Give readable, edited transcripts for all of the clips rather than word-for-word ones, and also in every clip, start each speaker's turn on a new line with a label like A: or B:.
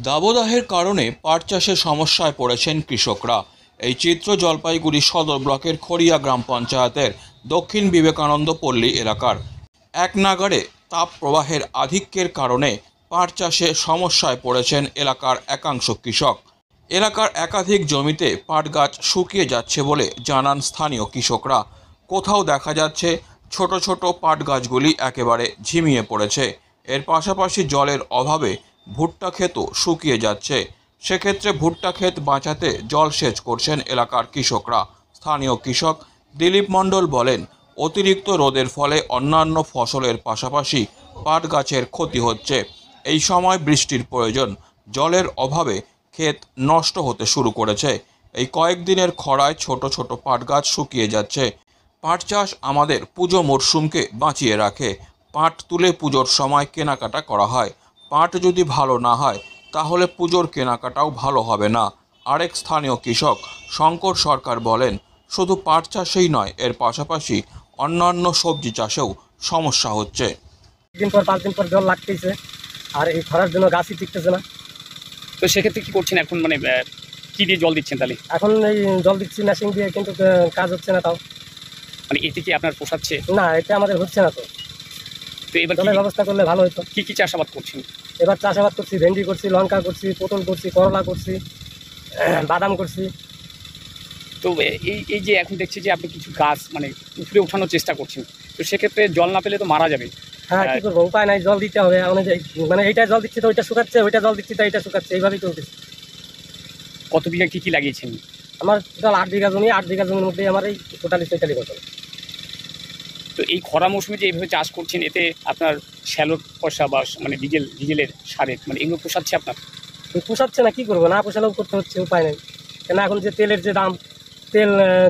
A: দাবদাহের কারণে পাট চাষে সমস্যায় পড়েছেন কৃষকরা। এই চিত্র জলপাইগুড়ি সদর ব্লকের খড়িয়া গ্রাম পঞ্চায়েতের দক্ষিণ বিবেকানন্দ পল্লী এলাকার। এক নাগাড়ে তাপ প্রবাহের আধিক্যের কারণে পাট চাষে সমস্যায় পড়েছেন এলাকার একাংশ কৃষক। এলাকার একাধিক জমিতে পাট গাছ শুকিয়ে যাচ্ছে বলে জানান স্থানীয় কৃষকরা। কোথাও দেখা যাচ্ছে ছোট ছোট পাট গাছগুলি একেবারে ঝিমিয়ে পড়েছে। এর পাশাপাশি জলের অভাবে ভুট্টা ক্ষেতও শুকিয়ে যাচ্ছে। সেক্ষেত্রে ভুট্টা ক্ষেত বাঁচাতে জলসেচ করছেন এলাকার কৃষকরা। স্থানীয় কৃষক দিলীপ মণ্ডল বলেন, অতিরিক্ত রোদের ফলে অন্যান্য ফসলের পাশাপাশি পাট গাছের ক্ষতি হচ্ছে। এই সময় বৃষ্টির প্রয়োজন, জলের অভাবে ক্ষেত নষ্ট হতে শুরু করেছে। এই কয়েকদিনের খরায় ছোট ছোট পাট গাছ শুকিয়ে যাচ্ছে। পাট চাষ আমাদের পুজো মরশুমকে বাঁচিয়ে রাখে। পাট তুলে পুজোর সময় কেনাকাটা করা হয়। পাট যদি ভালো না হয় তাহলে পুজোর কেনাকাটাও ভালো হবে না। আরেক স্থানীয় কৃষক শঙ্কর সরকার বলেন, শুধু পাট চাষেই নয়, এর পাশাপাশি অন্যান্য সবজি চাষেও সমস্যা হচ্ছে।
B: দিন পর 5 দিন পর জল লাগতেছে, আর এই খরার জন্য গাছই টিকতেছে না।
C: তো সেক্ষেত্রে কি করছেন এখন, মানে কি দিয়ে জল দিচ্ছেন তাহলে?
B: এখন এই জল দিচ্ছি মেশিন দিয়ে, কিন্তু কাজ হচ্ছে না। তাও
C: মানে এতে কি আপনার পোষাচ্ছে?
B: না, এটা আমাদের হচ্ছে না।
C: তো এবার
B: জলের ব্যবস্থা করলে ভালো হতো।
C: কি কি চাষাবাদ করছেন?
B: এবার চাষাবাদ করছি, ভেন্ডি করছি, লঙ্কা করছি, পটল করছি, করলা করছি, বাদাম করছি।
C: তো এই যে এখন দেখছি যে আপনি কিছু গাছ মানে উপরে ওঠানোর চেষ্টা করছেন, তো সেক্ষেত্রে জল না পেলে তো মারা যাবে।
B: হ্যাঁ, কি করবো, উপায় নাই, জল দিতে হবে অনুযায়ী। মানে এইটা জল দিচ্ছি তো ওইটা শুকাচ্ছে, ওইটা জল দিচ্ছি তো এইটা শুকাচ্ছে, এইভাবেই চলতেছে।
C: কত বিঘা কি কি লাগিয়েছেন?
B: আমার টোটাল 8 বিঘা জমি। 8 বিঘা জমির মধ্যেই আমার এই টোটালি 46 বছর।
C: তো এই খরা মৌসুমে যে এইভাবে চাষ করছেন, এতে আপনার শ্যালোর পয়সা বা মানে ডিজেলের সারের মানে এগুলো পোষাচ্ছে আপনার?
B: পোষাচ্ছে না, কি করবো, না পোষালেও করতে হচ্ছে, উপায় নেই। কেন এখন যে তেলের যে দাম,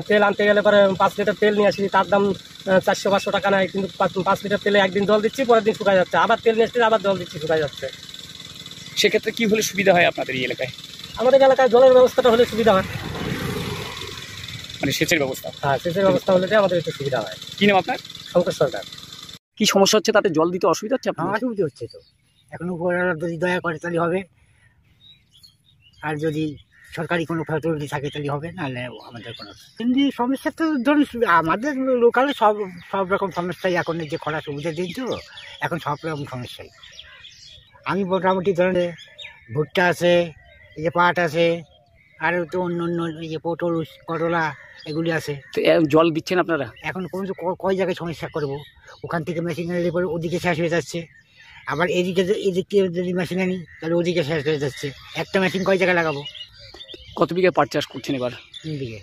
B: তেল আনতে গেলে পরে 5 লিটার তেল নিয়ে আসি, তার দাম 400-500 টাকা নেয়। কিন্তু 5 লিটার তেলে একদিন জল দিচ্ছি, পরের দিন শুকায় যাচ্ছে, আবার তেল নিয়ে আসছি, আবার জল দিচ্ছি, শুকায় যাচ্ছে।
C: সেক্ষেত্রে কি হলে সুবিধা হয় আপনাদের এই এলাকায়?
B: আমাদের এলাকায় জলের ব্যবস্থাটা হলে সুবিধা হয়।
C: মানে সেচের ব্যবস্থা?
B: হ্যাঁ, সেচের ব্যবস্থা হলে আমাদের একটু সুবিধা হয়।
C: কি নাম আপনার?
B: শঙ্কর সরকার।
C: কি সমস্যা হচ্ছে, তাতে জল দিতে অসুবিধা হচ্ছে আপনার?
D: অসুবিধা হচ্ছে তো। এখন উপরওয়ালা যদি দয়া করে তাহলে হবে, আর যদি সরকারি কোনো ফ্যাসিলিটি থাকে তাহলে হবে, নাহলে আমাদের কোনো এমনি সমস্যা তো ধরুন আমাদের লোকালে সব রকম সমস্যাই। এখন এই যে খরা সুবিধা দিন তো, এখন সব রকম সমস্যাই। আমি মোটামুটি ধরেন ভুট্টা আছে, এই যে পাট আছে, আর তো অন্য অন্য এই যে পটল, করলা এগুলি আছে।
C: তো জল দিচ্ছেন আপনারা?
D: এখন কোন কয় জায়গায় সমস্যা করব, ওখান থেকে মেশিন এনে পরে ওদিকে শেষ হয়ে যাচ্ছে, আবার এদিক থেকে যদি মেশিন আনি তাহলে ওদিকে শেষ হয়ে যাচ্ছে। একটা মেশিন কয় জায়গায় লাগাবো?
C: কত বিঘা পাট চাষ করছেন এবার?
D: 3 বিঘে।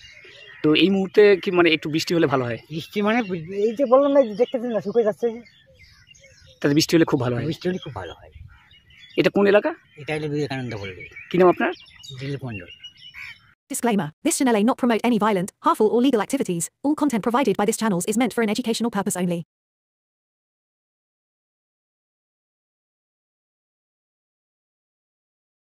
C: তো এই মুহূর্তে কি মানে একটু বৃষ্টি হলে ভালো হয়?
D: বৃষ্টি মানে এই যে বললাম না, দেখতেছেন না শুকিয়ে যাচ্ছে,
C: তাতে বৃষ্টি হলে খুব ভালো হয়।
D: বৃষ্টি হলে খুব ভালো হয়।
C: এটা কোন এলাকা?
D: এটা হলো বিবেকানন্দ পল্লী।
C: কি নাম আপনার?
D: দিলীপ মণ্ডল।
E: Disclaimer. This channel may not promote any violent, harmful or legal activities. All content provided by this channel is meant for an educational purpose only.